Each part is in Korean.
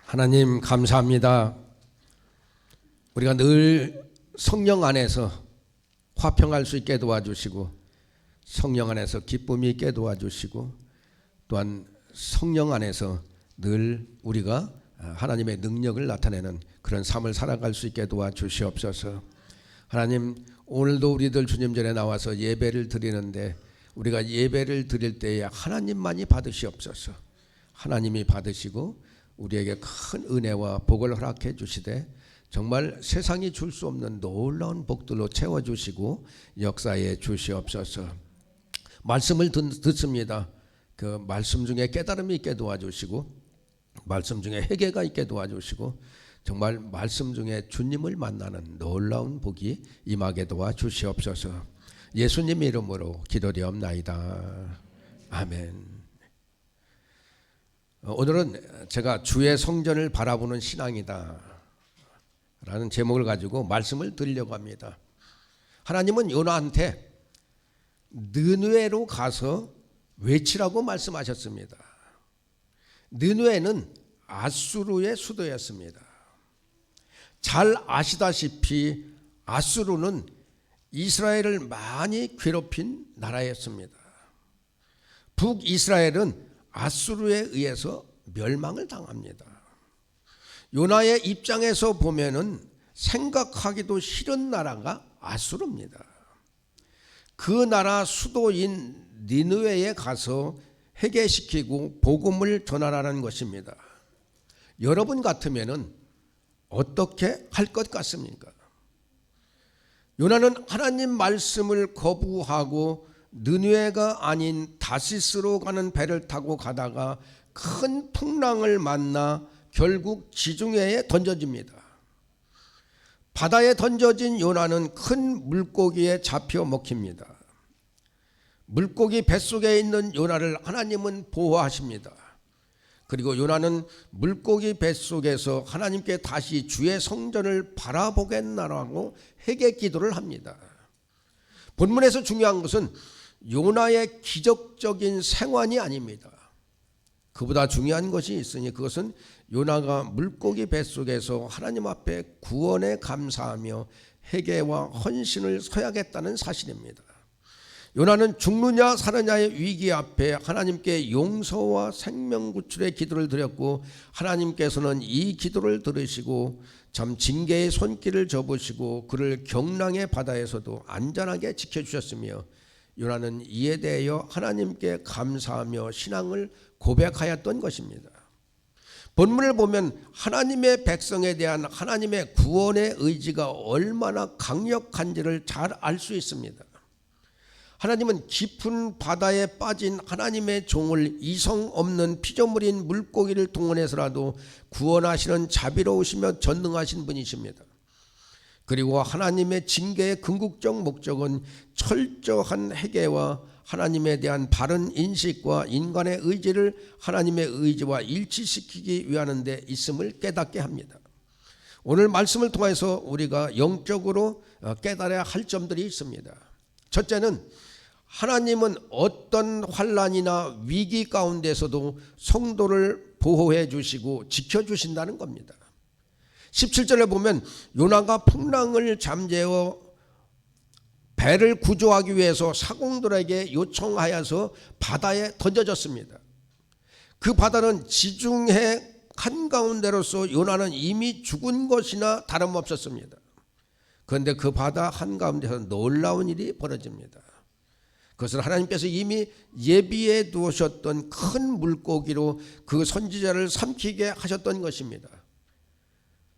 하나님 감사합니다. 우리가 늘 성령 안에서 화평할 수 있게 도와주시고 성령 안에서 기쁨이 있게 도와주시고 또한 성령 안에서 늘 우리가 하나님의 능력을 나타내는 그런 삶을 살아갈 수 있게 도와주시옵소서. 하나님, 오늘도 우리들 주님 전에 나와서 예배를 드리는데 우리가 예배를 드릴 때에 하나님만이 받으시옵소서. 하나님이 받으시고 우리에게 큰 은혜와 복을 허락해 주시되 정말 세상이 줄 수 없는 놀라운 복들로 채워주시고 역사해 주시옵소서. 말씀을 듣습니다. 그 말씀 중에 깨달음이 있게 도와주시고 말씀 중에 회개가 있게 도와주시고 정말 말씀 중에 주님을 만나는 놀라운 복이 임하게 도와주시옵소서. 예수님 이름으로 기도드리옵나이다. 아멘. 오늘은 제가 주의 성전을 바라보는 신앙이다 라는 제목을 가지고 말씀을 드리려고 합니다. 하나님은 요나한테 느느웨로 가서 외치라고 말씀하셨습니다. 느느웨는 아수르의 수도였습니다. 잘 아시다시피 아수르는 이스라엘을 많이 괴롭힌 나라였습니다. 북이스라엘은 아수르에 의해서 멸망을 당합니다. 요나의 입장에서 보면은 생각하기도 싫은 나라가 아수르입니다. 그 나라 수도인 니느웨에 가서 회개시키고 복음을 전하라는 것입니다. 여러분 같으면은 어떻게 할 것 같습니까? 요나는 하나님 말씀을 거부하고 느느웨가 아닌 다시스로 가는 배를 타고 가다가 큰 풍랑을 만나 결국 지중해에 던져집니다. 바다에 던져진 요나는 큰 물고기에 잡혀 먹힙니다. 물고기 뱃속에 있는 요나를 하나님은 보호하십니다. 그리고 요나는 물고기 뱃속에서 하나님께 다시 주의 성전을 바라보겠나라고 회개 기도를 합니다. 본문에서 중요한 것은 요나의 기적적인 생환이 아닙니다. 그보다 중요한 것이 있으니 그것은 요나가 물고기 뱃속에서 하나님 앞에 구원에 감사하며 회개와 헌신을 서야겠다는 사실입니다. 요나는 죽느냐 사느냐의 위기 앞에 하나님께 용서와 생명 구출의 기도를 드렸고 하나님께서는 이 기도를 들으시고 참 징계의 손길을 접으시고 그를 경랑의 바다에서도 안전하게 지켜주셨으며 요나는 이에 대하여 하나님께 감사하며 신앙을 고백하였던 것입니다. 본문을 보면 하나님의 백성에 대한 하나님의 구원의 의지가 얼마나 강력한지를 잘 알 수 있습니다. 하나님은 깊은 바다에 빠진 하나님의 종을 이성 없는 피조물인 물고기를 동원해서라도 구원하시는 자비로우시며 전능하신 분이십니다. 그리고 하나님의 징계의 궁극적 목적은 철저한 회개와 하나님에 대한 바른 인식과 인간의 의지를 하나님의 의지와 일치시키기 위한 데 있음을 깨닫게 합니다. 오늘 말씀을 통해서 우리가 영적으로 깨달아야 할 점들이 있습니다. 첫째는 하나님은 어떤 환난이나 위기 가운데서도 성도를 보호해 주시고 지켜주신다는 겁니다. 17절에 보면 요나가 풍랑을 잠재워 배를 구조하기 위해서 사공들에게 요청하여서 바다에 던져졌습니다. 그 바다는 지중해 한가운데로서 요나는 이미 죽은 것이나 다름없었습니다. 그런데 그 바다 한가운데서 놀라운 일이 벌어집니다. 그것은 하나님께서 이미 예비해 두셨던 큰 물고기로 그 선지자를 삼키게 하셨던 것입니다.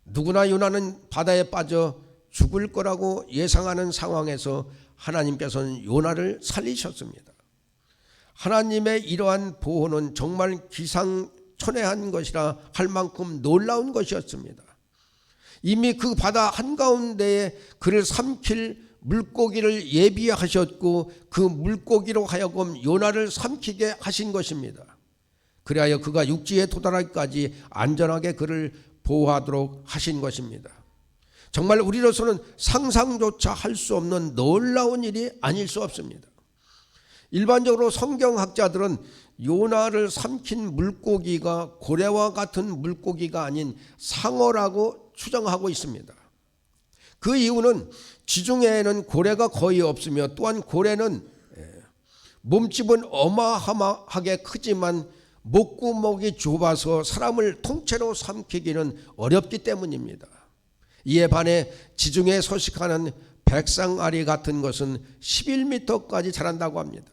누구나 요나는 바다에 빠져 죽을 거라고 예상하는 상황에서 하나님께서는 요나를 살리셨습니다. 하나님의 이러한 보호는 정말 기상천외한 것이라 할 만큼 놀라운 것이었습니다. 이미 그 바다 한가운데에 그를 삼킬 물고기를 예비하셨고 그 물고기로 하여금 요나를 삼키게 하신 것입니다. 그리하여 그가 육지에 도달하기까지 안전하게 그를 보호하도록 하신 것입니다. 정말 우리로서는 상상조차 할 수 없는 놀라운 일이 아닐 수 없습니다. 일반적으로 성경학자들은 요나를 삼킨 물고기가 고래와 같은 물고기가 아닌 상어라고 추정하고 있습니다. 그 이유는 지중해에는 고래가 거의 없으며 또한 고래는 몸집은 어마어마하게 크지만 목구멍이 좁아서 사람을 통째로 삼키기는 어렵기 때문입니다. 이에 반해 지중해에 서식하는 백상아리 같은 것은 11m까지 자란다고 합니다.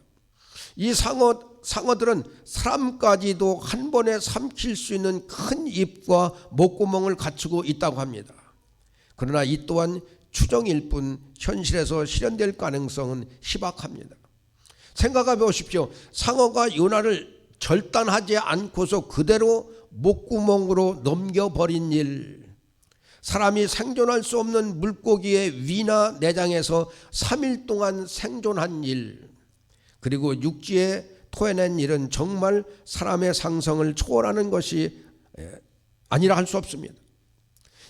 이 상어들은 사람까지도 한 번에 삼킬 수 있는 큰 입과 목구멍을 갖추고 있다고 합니다. 그러나 이 또한 추정일 뿐 현실에서 실현될 가능성은 희박합니다. 생각해 보십시오. 상어가 요나를 절단하지 않고서 그대로 목구멍으로 넘겨버린 일, 사람이 생존할 수 없는 물고기의 위나 내장에서 3일 동안 생존한 일, 그리고 육지에 토해낸 일은 정말 사람의 상성을 초월하는 것이 아니라 할 수 없습니다.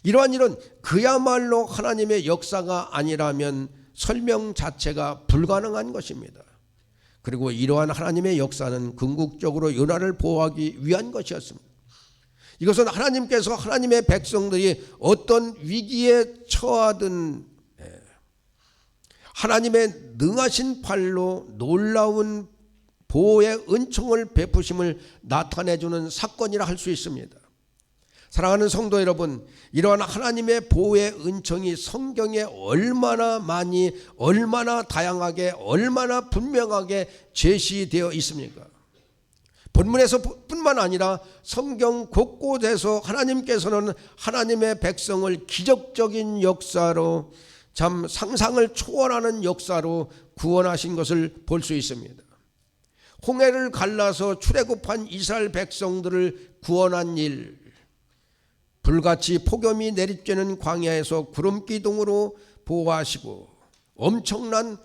이러한 일은 그야말로 하나님의 역사가 아니라면 설명 자체가 불가능한 것입니다. 그리고 이러한 하나님의 역사는 궁극적으로 요나를 보호하기 위한 것이었습니다. 이것은 하나님께서 하나님의 백성들이 어떤 위기에 처하든 하나님의 능하신 팔로 놀라운 보호의 은총을 베푸심을 나타내주는 사건이라 할 수 있습니다. 사랑하는 성도 여러분, 이러한 하나님의 보호의 은총이 성경에 얼마나 많이, 얼마나 다양하게, 얼마나 분명하게 제시되어 있습니까? 본문에서 뿐만 아니라 성경 곳곳에서 하나님께서는 하나님의 백성을 기적적인 역사로, 참 상상을 초월하는 역사로 구원하신 것을 볼 수 있습니다. 홍해를 갈라서 출애굽한 이스라엘 백성들을 구원한 일, 불같이 폭염이 내리쬐는 광야에서 구름기둥으로 보호하시고 엄청난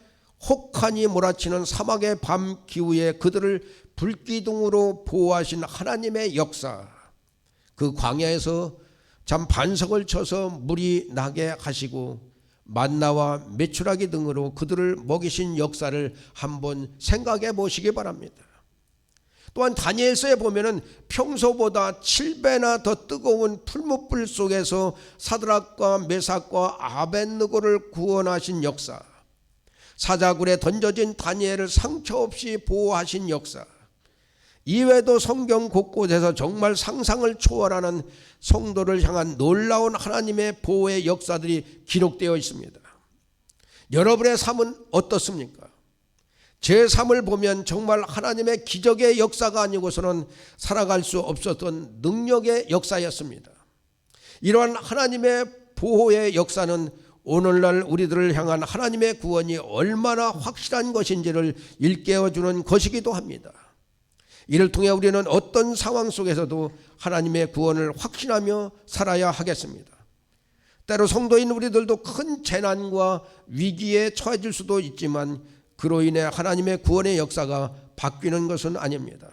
혹한이 몰아치는 사막의 밤 기후에 그들을 불기둥으로 보호하신 하나님의 역사, 그 광야에서 참 반석을 쳐서 물이 나게 하시고 만나와 메추라기 등으로 그들을 먹이신 역사를 한번 생각해 보시기 바랍니다. 또한 다니엘서에 보면은 평소보다 7배나 더 뜨거운 풀무불 속에서 사드락과 메삭과 아벳느고를 구원하신 역사, 사자굴에 던져진 다니엘을 상처 없이 보호하신 역사, 이외에도 성경 곳곳에서 정말 상상을 초월하는 성도를 향한 놀라운 하나님의 보호의 역사들이 기록되어 있습니다. 여러분의 삶은 어떻습니까? 제 삶을 보면 정말 하나님의 기적의 역사가 아니고서는 살아갈 수 없었던 능력의 역사였습니다. 이러한 하나님의 보호의 역사는 오늘날 우리들을 향한 하나님의 구원이 얼마나 확실한 것인지를 일깨워주는 것이기도 합니다. 이를 통해 우리는 어떤 상황 속에서도 하나님의 구원을 확신하며 살아야 하겠습니다. 때로 성도인 우리들도 큰 재난과 위기에 처해질 수도 있지만 그로 인해 하나님의 구원의 역사가 바뀌는 것은 아닙니다.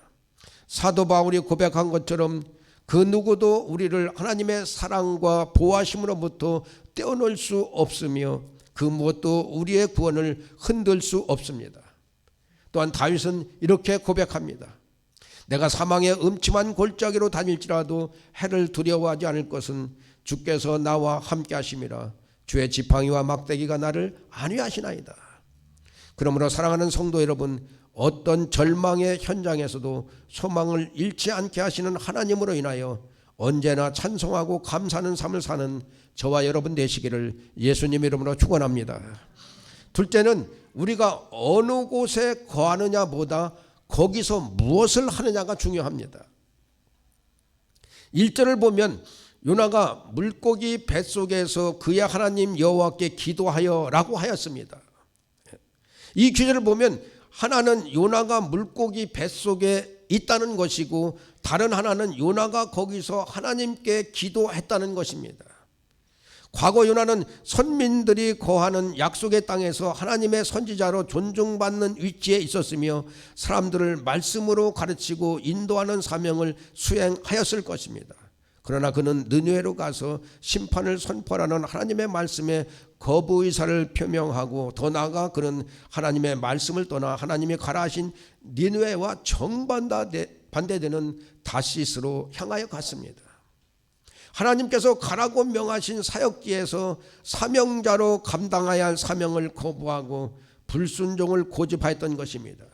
사도 바울이 고백한 것처럼 그 누구도 우리를 하나님의 사랑과 보호하심으로부터 떼어놓을 수 없으며 그 무엇도 우리의 구원을 흔들 수 없습니다. 또한 다윗은 이렇게 고백합니다. 내가 사망의 음침한 골짜기로 다닐지라도 해를 두려워하지 않을 것은 주께서 나와 함께 하심이라. 주의 지팡이와 막대기가 나를 안위하시나이다. 그러므로 사랑하는 성도 여러분, 어떤 절망의 현장에서도 소망을 잃지 않게 하시는 하나님으로 인하여 언제나 찬송하고 감사하는 삶을 사는 저와 여러분 되시기를 예수님 이름으로 축원합니다. 둘째는 우리가 어느 곳에 거하느냐보다 거기서 무엇을 하느냐가 중요합니다. 1절을 보면 요나가 물고기 뱃속에서 그의 하나님 여호와께 기도하여 라고 하였습니다. 이 구절을 보면 하나는 요나가 물고기 뱃속에 있다는 것이고 다른 하나는 요나가 거기서 하나님께 기도했다는 것입니다. 과거 요나는 선민들이 거하는 약속의 땅에서 하나님의 선지자로 존중받는 위치에 있었으며 사람들을 말씀으로 가르치고 인도하는 사명을 수행하였을 것입니다. 그러나 그는 느느웨로 가서 심판을 선포하는 하나님의 말씀에 거부 의사를 표명하고 더 나아가 그는 하나님의 말씀을 떠나 하나님이 가라 하신 니느웨와 정반대되는 다시스로 향하여 갔습니다. 하나님께서 가라고 명하신 사역지에서 사명자로 감당해야 할 사명을 거부하고 불순종을 고집하였던 것입니다.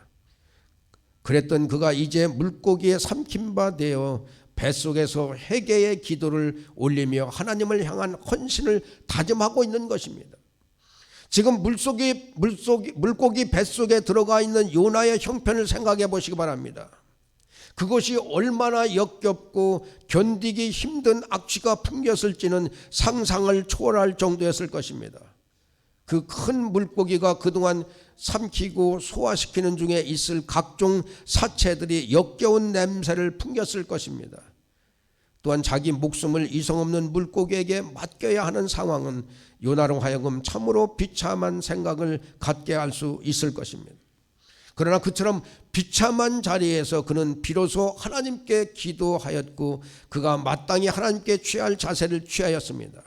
그랬던 그가 이제 물고기에 삼킨 바 되어 뱃속에서 회개의 기도를 올리며 하나님을 향한 헌신을 다짐하고 있는 것입니다. 지금 물고기 뱃속에 들어가 있는 요나의 형편을 생각해 보시기 바랍니다. 그것이 얼마나 역겹고 견디기 힘든 악취가 풍겼을지는 상상을 초월할 정도였을 것입니다. 그 큰 물고기가 그동안 삼키고 소화시키는 중에 있을 각종 사체들이 역겨운 냄새를 풍겼을 것입니다. 또한 자기 목숨을 이성 없는 물고기에게 맡겨야 하는 상황은 요나로 하여금 참으로 비참한 생각을 갖게 할 수 있을 것입니다. 그러나 그처럼 비참한 자리에서 그는 비로소 하나님께 기도하였고 그가 마땅히 하나님께 취할 자세를 취하였습니다.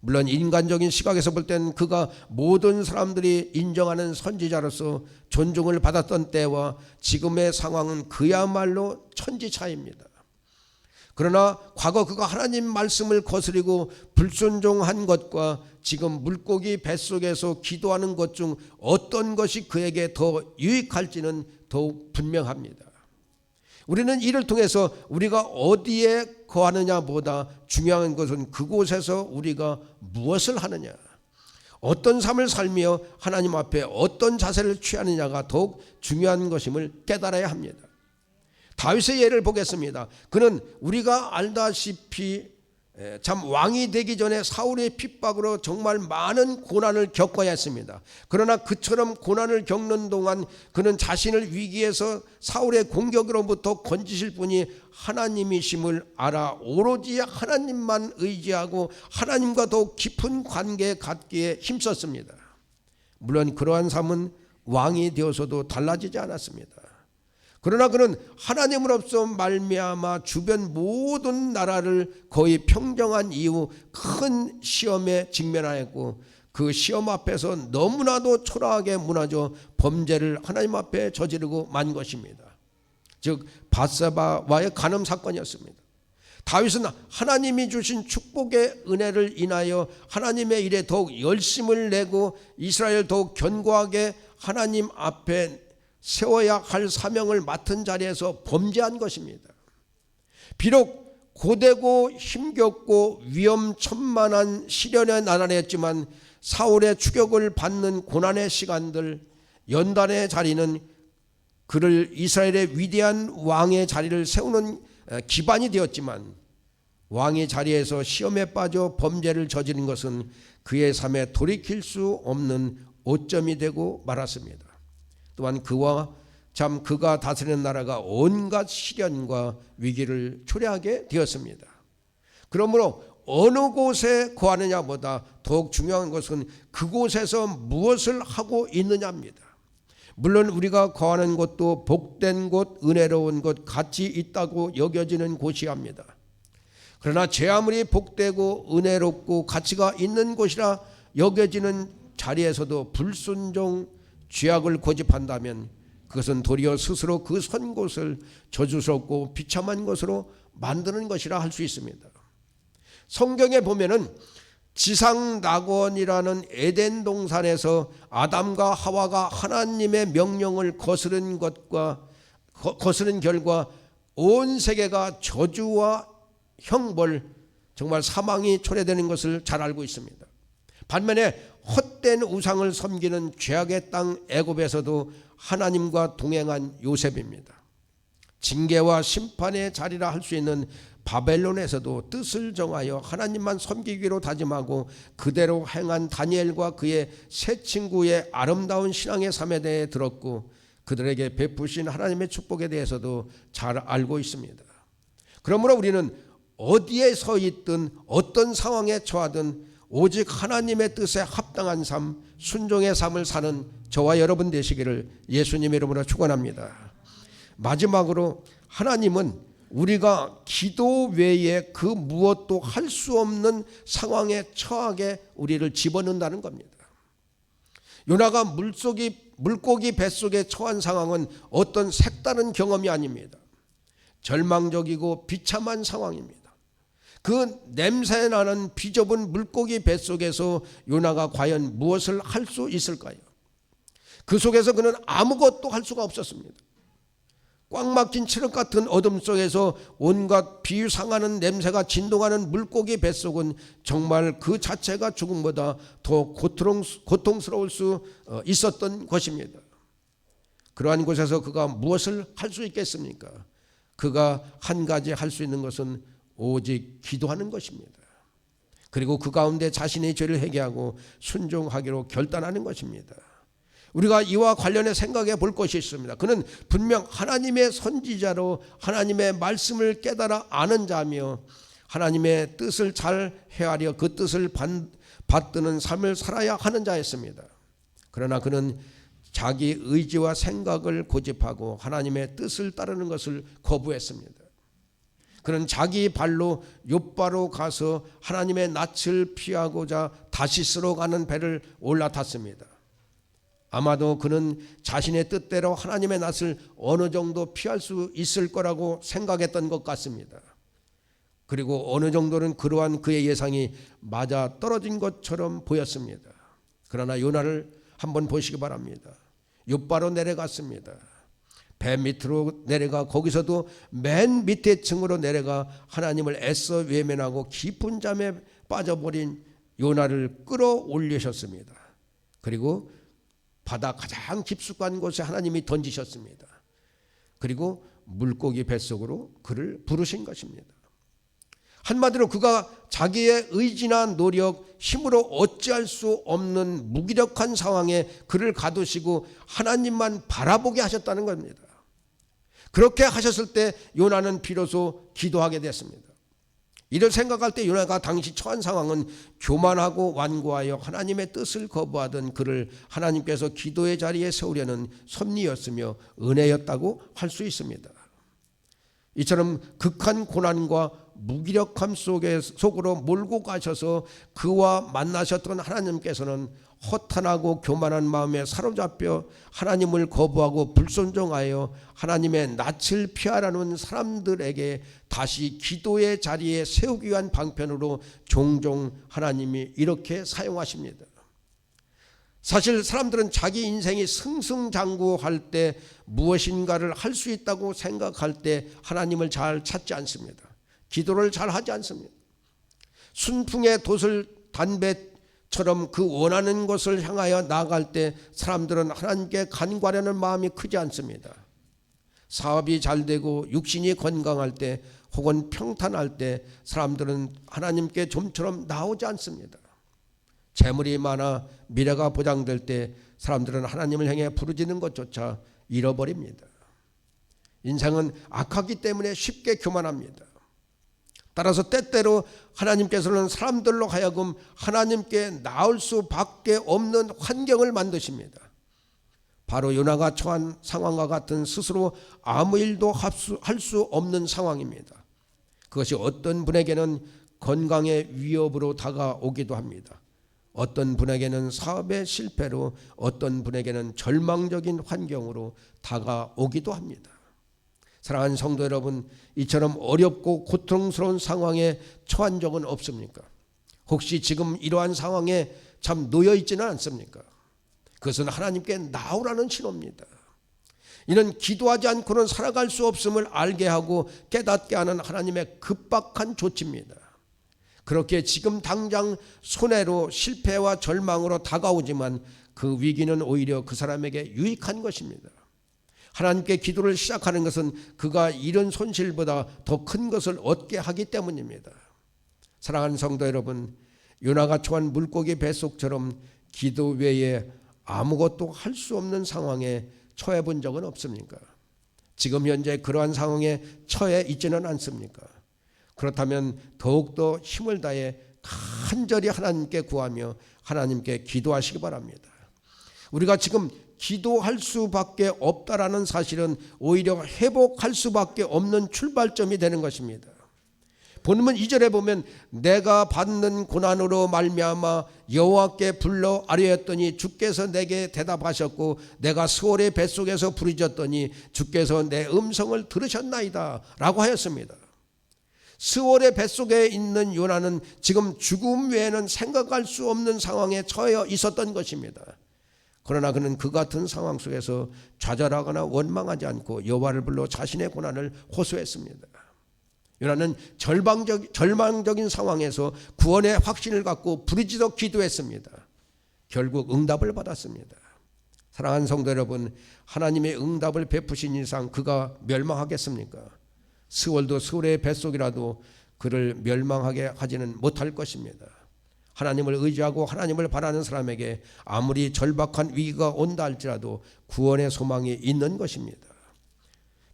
물론 인간적인 시각에서 볼 땐 그가 모든 사람들이 인정하는 선지자로서 존중을 받았던 때와 지금의 상황은 그야말로 천지 차이입니다. 그러나 과거 그가 하나님 말씀을 거스리고 불순종한 것과 지금 물고기 뱃속에서 기도하는 것 중 어떤 것이 그에게 더 유익할지는 더욱 분명합니다. 우리는 이를 통해서 우리가 어디에 거하느냐보다 중요한 것은 그곳에서 우리가 무엇을 하느냐, 어떤 삶을 살며 하나님 앞에 어떤 자세를 취하느냐가 더욱 중요한 것임을 깨달아야 합니다. 다윗의 예를 보겠습니다. 그는 우리가 알다시피 참 왕이 되기 전에 사울의 핍박으로 정말 많은 고난을 겪어야 했습니다. 그러나 그처럼 고난을 겪는 동안 그는 자신을 위기에서 사울의 공격으로부터 건지실 분이 하나님이심을 알아 오로지 하나님만 의지하고 하나님과 더욱 깊은 관계 갖기에 힘썼습니다. 물론 그러한 삶은 왕이 되어서도 달라지지 않았습니다. 그러나 그는 하나님으로서 말미암아 주변 모든 나라를 거의 평정한 이후 큰 시험에 직면하였고 그 시험 앞에서 너무나도 초라하게 무너져 범죄를 하나님 앞에 저지르고 만 것입니다. 즉 밧세바와의 간음 사건이었습니다. 다윗은 하나님이 주신 축복의 은혜를 인하여 하나님의 일에 더욱 열심을 내고 이스라엘 더욱 견고하게 하나님 앞에 세워야 할 사명을 맡은 자리에서 범죄한 것입니다. 비록 고되고 힘겹고 위험천만한 시련의 나날이었지만 사울의 추격을 받는 고난의 시간들, 연단의 자리는 그를 이스라엘의 위대한 왕의 자리를 세우는 기반이 되었지만 왕의 자리에서 시험에 빠져 범죄를 저지른 것은 그의 삶에 돌이킬 수 없는 오점이 되고 말았습니다. 또한 그가 다스리는 나라가 온갖 시련과 위기를 초래하게 되었습니다. 그러므로 어느 곳에 거하느냐보다 더욱 중요한 것은 그곳에서 무엇을 하고 있느냐입니다. 물론 우리가 거하는 곳도 복된 곳, 은혜로운 곳, 가치 있다고 여겨지는 곳이야 합니다. 그러나 제 아무리 복되고 은혜롭고 가치가 있는 곳이라 여겨지는 자리에서도 불순종, 죄악을 고집한다면 그것은 도리어 스스로 그 선 곳을 저주스럽고 비참한 것으로 만드는 것이라 할 수 있습니다. 성경에 보면은 지상낙원이라는 에덴 동산에서 아담과 하와가 하나님의 명령을 거스른 결과 온 세계가 저주와 형벌, 정말 사망이 초래되는 것을 잘 알고 있습니다. 반면에 헛된 우상을 섬기는 죄악의 땅 애굽에서도 하나님과 동행한 요셉입니다. 징계와 심판의 자리라 할 수 있는 바벨론에서도 뜻을 정하여 하나님만 섬기기로 다짐하고 그대로 행한 다니엘과 그의 세 친구의 아름다운 신앙의 삶에 대해 들었고 그들에게 베푸신 하나님의 축복에 대해서도 잘 알고 있습니다. 그러므로 우리는 어디에 서 있든 어떤 상황에 처하든 오직 하나님의 뜻에 합당한 삶, 순종의 삶을 사는 저와 여러분 되시기를 예수님의 이름으로 축원합니다. 마지막으로 하나님은 우리가 기도 외에 그 무엇도 할 수 없는 상황에 처하게 우리를 집어넣는다는 겁니다. 요나가 물고기 뱃속에 처한 상황은 어떤 색다른 경험이 아닙니다. 절망적이고 비참한 상황입니다. 그 냄새나는 비좁은 물고기 뱃속에서 요나가 과연 무엇을 할 수 있을까요? 그 속에서 그는 아무것도 할 수가 없었습니다. 꽉 막힌 칠흑 같은 어둠 속에서 온갖 비상하는 냄새가 진동하는 물고기 뱃속은 정말 그 자체가 죽음보다 더 고통스러울 수 있었던 것입니다. 그러한 곳에서 그가 무엇을 할 수 있겠습니까? 그가 한 가지 할 수 있는 것은 오직 기도하는 것입니다. 그리고 그 가운데 자신의 죄를 회개하고 순종하기로 결단하는 것입니다. 우리가 이와 관련해 생각해 볼 것이 있습니다. 그는 분명 하나님의 선지자로 하나님의 말씀을 깨달아 아는 자며 하나님의 뜻을 잘 헤아려 그 뜻을 받드는 삶을 살아야 하는 자였습니다. 그러나 그는 자기 의지와 생각을 고집하고 하나님의 뜻을 따르는 것을 거부했습니다. 그는 자기 발로 욥바로 가서 하나님의 낯을 피하고자 다시스로 가는 배를 올라탔습니다. 아마도 그는 자신의 뜻대로 하나님의 낯을 어느 정도 피할 수 있을 거라고 생각했던 것 같습니다. 그리고 어느 정도는 그러한 그의 예상이 맞아 떨어진 것처럼 보였습니다. 그러나 요나를 한번 보시기 바랍니다. 욥바로 내려갔습니다. 배 밑으로 내려가 거기서도 맨 밑에 층으로 내려가 하나님을 애써 외면하고 깊은 잠에 빠져버린 요나를 끌어올리셨습니다. 그리고 바다 가장 깊숙한 곳에 하나님이 던지셨습니다. 그리고 물고기 뱃속으로 그를 부르신 것입니다. 한마디로 그가 자기의 의지나 노력, 힘으로 어찌할 수 없는 무기력한 상황에 그를 가두시고 하나님만 바라보게 하셨다는 겁니다. 그렇게 하셨을 때 요나는 비로소 기도하게 됐습니다. 이를 생각할 때 요나가 당시 처한 상황은 교만하고 완고하여 하나님의 뜻을 거부하던 그를 하나님께서 기도의 자리에 세우려는 섭리였으며 은혜였다고 할 수 있습니다. 이처럼 극한 고난과 무기력함 속으로 몰고 가셔서 그와 만나셨던 하나님께서는 허탄하고 교만한 마음에 사로잡혀 하나님을 거부하고 불순종하여 하나님의 낯을 피하라는 사람들에게 다시 기도의 자리에 세우기 위한 방편으로 종종 하나님이 이렇게 사용하십니다. 사실 사람들은 자기 인생이 승승장구할 때 무엇인가를 할 수 있다고 생각할 때 하나님을 잘 찾지 않습니다. 기도를 잘 하지 않습니다. 순풍의 돛을 담배처럼 그 원하는 것을 향하여 나아갈 때 사람들은 하나님께 간구하려는 마음이 크지 않습니다. 사업이 잘 되고 육신이 건강할 때 혹은 평탄할 때 사람들은 하나님께 좀처럼 나오지 않습니다. 재물이 많아 미래가 보장될 때 사람들은 하나님을 향해 부르짖는 것조차 잃어버립니다. 인생은 악하기 때문에 쉽게 교만합니다. 따라서 때때로 하나님께서는 사람들로 하여금 하나님께 나올 수밖에 없는 환경을 만드십니다. 바로 요나가 처한 상황과 같은 스스로 아무 일도 할 수 없는 상황입니다. 그것이 어떤 분에게는 건강의 위협으로 다가오기도 합니다. 어떤 분에게는 사업의 실패로, 어떤 분에게는 절망적인 환경으로 다가오기도 합니다. 사랑하는 성도 여러분, 이처럼 어렵고 고통스러운 상황에 처한 적은 없습니까? 혹시 지금 이러한 상황에 참 놓여 있지는 않습니까? 그것은 하나님께 나오라는 신호입니다. 이는 기도하지 않고는 살아갈 수 없음을 알게 하고 깨닫게 하는 하나님의 급박한 조치입니다. 그렇게 지금 당장 손해로 실패와 절망으로 다가오지만 그 위기는 오히려 그 사람에게 유익한 것입니다. 하나님께 기도를 시작하는 것은 그가 잃은 손실보다 더 큰 것을 얻게 하기 때문입니다. 사랑하는 성도 여러분, 요나가 처한 물고기 뱃속처럼 기도 외에 아무것도 할 수 없는 상황에 처해 본 적은 없습니까? 지금 현재 그러한 상황에 처해 있지는 않습니까? 그렇다면 더욱더 힘을 다해 간절히 하나님께 구하며 하나님께 기도하시기 바랍니다. 우리가 지금 기도할 수밖에 없다라는 사실은 오히려 회복할 수밖에 없는 출발점이 되는 것입니다. 본문 2절에 보면 내가 받는 고난으로 말미암아 여호와께 불러 아뢰었더니 주께서 내게 대답하셨고 내가 스올의 뱃속에서 부르짖었더니 주께서 내 음성을 들으셨나이다 라고 하였습니다. 스올의 뱃속에 있는 요나는 지금 죽음 외에는 생각할 수 없는 상황에 처해 있었던 것입니다. 그러나 그는 그 같은 상황 속에서 좌절하거나 원망하지 않고 여호와를 불러 자신의 고난을 호소했습니다. 요나는 절망적인 상황에서 구원의 확신을 갖고 부르짖어 기도했습니다. 결국 응답을 받았습니다. 사랑하는 성도 여러분, 하나님의 응답을 베푸신 이상 그가 멸망하겠습니까? 스올도 스올의 뱃속이라도 그를 멸망하게 하지는 못할 것입니다. 하나님을 의지하고 하나님을 바라는 사람에게 아무리 절박한 위기가 온다 할지라도 구원의 소망이 있는 것입니다.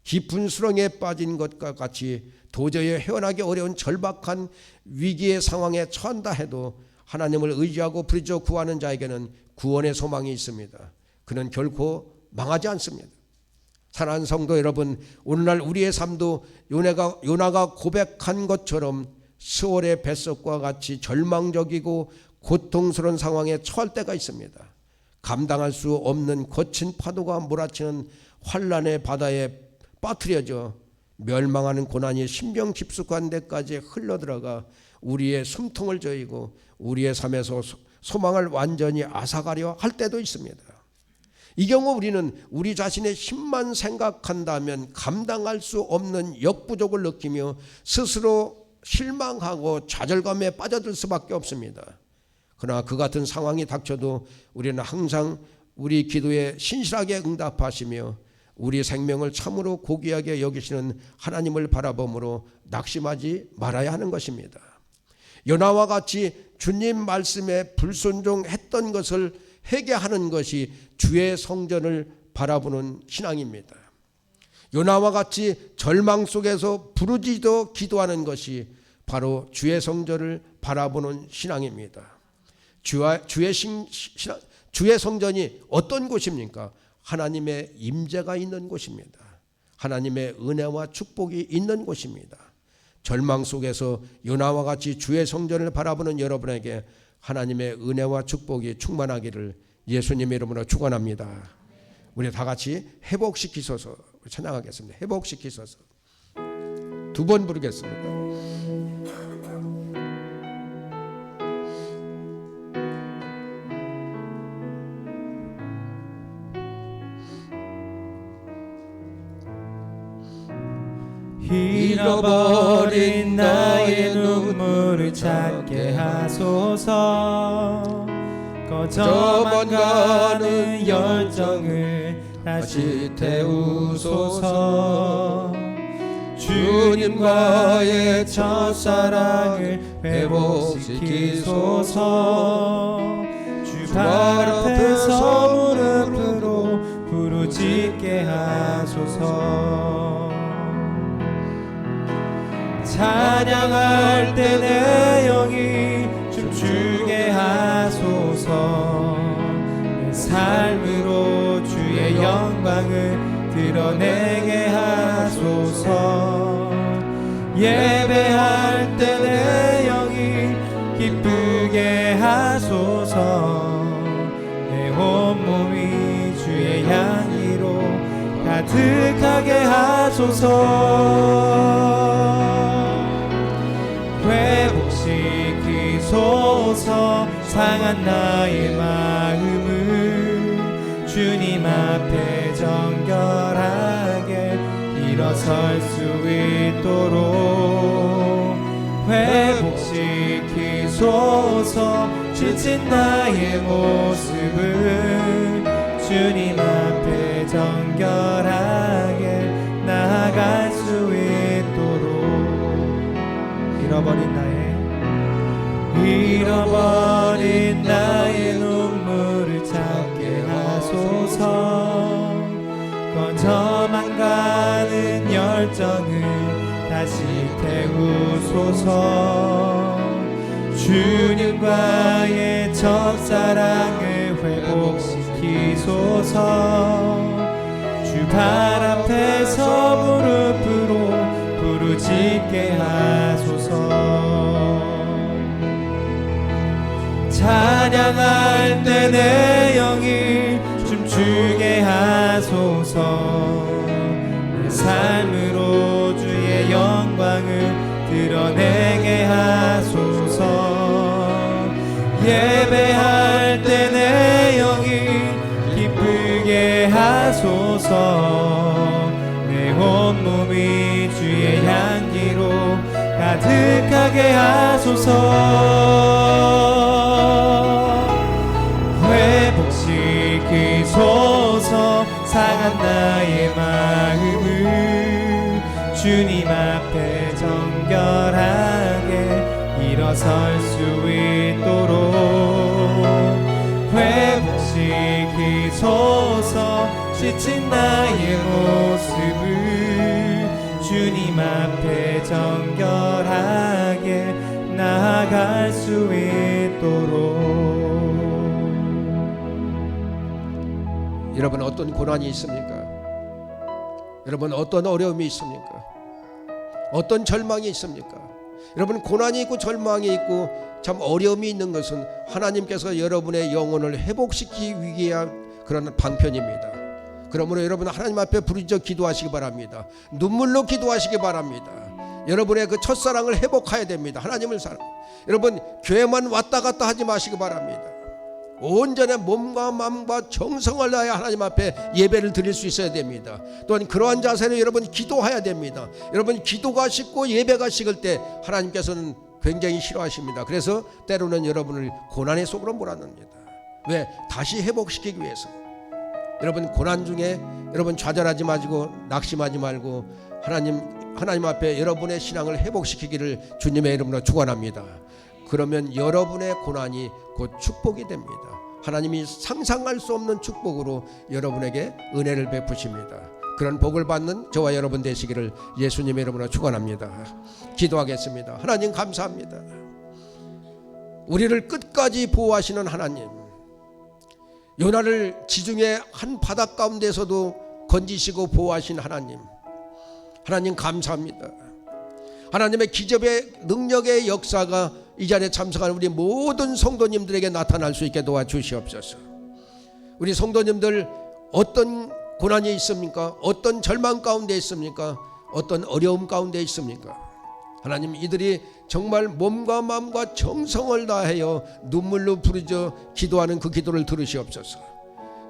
깊은 수렁에 빠진 것과 같이 도저히 헤어나기 어려운 절박한 위기의 상황에 처한다 해도 하나님을 의지하고 부르짖어 구하는 자에게는 구원의 소망이 있습니다. 그는 결코 망하지 않습니다. 사랑하는 성도 여러분, 오늘날 우리의 삶도 요나가 고백한 것처럼 스올의 뱃속과 같이 절망적이고 고통스러운 상황에 처할 때가 있습니다. 감당할 수 없는 거친 파도가 몰아치는 환난의 바다에 빠뜨려져 멸망하는 고난이 심령 깊숙한 데까지 흘러들어가 우리의 숨통을 조이고 우리의 삶에서 소망을 완전히 앗아가려 할 때도 있습니다. 이 경우 우리는 우리 자신의 힘만 생각한다면 감당할 수 없는 역부족을 느끼며 스스로 실망하고 좌절감에 빠져들 수밖에 없습니다. 그러나 그 같은 상황이 닥쳐도 우리는 항상 우리 기도에 신실하게 응답하시며 우리 생명을 참으로 고귀하게 여기시는 하나님을 바라봄으로 낙심하지 말아야 하는 것입니다. 요나와 같이 주님 말씀에 불순종했던 것을 회개하는 것이 주의 성전을 바라보는 신앙입니다. 요나와 같이 절망 속에서 부르짖어 기도하는 것이 바로 주의 성전을 바라보는 신앙입니다. 주의 성전이 어떤 곳입니까? 하나님의 임재가 있는 곳입니다. 하나님의 은혜와 축복이 있는 곳입니다. 절망 속에서 요나와 같이 주의 성전을 바라보는 여러분에게 하나님의 은혜와 축복이 충만하기를 예수님의 이름으로 축원합니다. 우리 다 같이 회복시키소서 찬양하겠습니다. 회복시키소서. 두 번 부르겠습니다. 잃어버린 나의 눈물을 찾게 하소서. 꺼져만 가는 열정을 다시 태우소서. 주님과의 첫사랑을 회복시키소서. 주 발 앞에서 무릎으로 부르짖게 하소서. 찬양할 때 내 영이 춤추게 하소서. 내 삶으로 주의 영광을 드러내게 하소서. 예배할 때 내 영이 기쁘게 하소서. 내 온몸이 주의 향기로 가득하게 하소서. 회복시키소서. 상한 나의 마음을 주님 앞에 정결하게 일어설 수 있도록 회복시키소서. 지친 나의 모습을 주님 앞에 정결하게 나아갈 수 있도록 잃어버린 나의 눈물을 찾게 하소서. 꺼져만 가는 열정을 다시 태우소서. 주님과의 첫사랑을 회복시키소서. 주시소서. 주 발 앞에서 무릎으로 부르짖게 하소서. 찬양할 때 내 영이 춤추게 하소서. 내 삶으로 주의 영광을 드러내게 하소서. 예배할 때 내 영이 기쁘게 하소서. 내 온몸이 주의 향기로 가득하게 하소서. 회복시키소서. 상한 나의 마음을 주님 앞에 정결하게 일어설 수 있도록 회복시키소서. 지친 나의 모습을 주님 앞에 정결하게 나아갈 수 있도록. 여러분 어떤 고난이 있습니까? 여러분 어떤 어려움이 있습니까? 어떤 절망이 있습니까? 여러분 고난이 있고 절망이 있고 참 어려움이 있는 것은 하나님께서 여러분의 영혼을 회복시키기 위한 그런 방편입니다. 그러므로 여러분 하나님 앞에 부르짖어 기도하시기 바랍니다. 눈물로 기도하시기 바랍니다. 여러분의 그 첫사랑을 회복해야 됩니다. 하나님을 사랑. 여러분 교회만 왔다 갔다 하지 마시기 바랍니다. 온전히 몸과 마음과 정성을 다해 하나님 앞에 예배를 드릴 수 있어야 됩니다. 또한 그러한 자세로 여러분 기도해야 됩니다. 여러분 기도가 식고 예배가 식을 때 하나님께서는 굉장히 싫어하십니다. 그래서 때로는 여러분을 고난의 속으로 몰아넣습니다. 왜? 다시 회복시키기 위해서. 여러분 고난 중에 여러분 좌절하지 마시고 낙심하지 말고 하나님 앞에 여러분의 신앙을 회복시키기를 주님의 이름으로 축원합니다. 그러면 여러분의 고난이 곧 축복이 됩니다. 하나님이 상상할 수 없는 축복으로 여러분에게 은혜를 베푸십니다. 그런 복을 받는 저와 여러분 되시기를 예수님의 이름으로 축원합니다. 기도하겠습니다. 하나님 감사합니다. 우리를 끝까지 보호하시는 하나님, 요나를 지중해 한 바닷 가운데서도 건지시고 보호하신 하나님, 하나님 감사합니다. 하나님의 기적의 능력의 역사가 이 자리에 참석하는 우리 모든 성도님들에게 나타날 수 있게 도와주시옵소서. 우리 성도님들 어떤 고난이 있습니까? 어떤 절망 가운데 있습니까? 어떤 어려움 가운데 있습니까? 하나님 이들이 정말 몸과 마음과 정성을 다하여 눈물로 부르짖어 기도하는 그 기도를 들으시옵소서.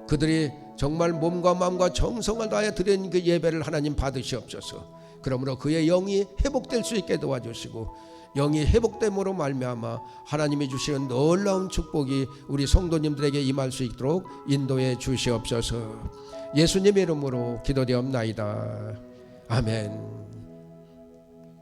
그들이 정말 몸과 마음과 정성을 다하여 드린 그 예배를 하나님 받으시옵소서. 그러므로 그의 영이 회복될 수 있게 도와주시고 영이 회복됨으로 말미암아 하나님이 주시는 놀라운 축복이 우리 성도님들에게 임할 수 있도록 인도해 주시옵소서. 예수님의 이름으로 기도되옵나이다. 아멘.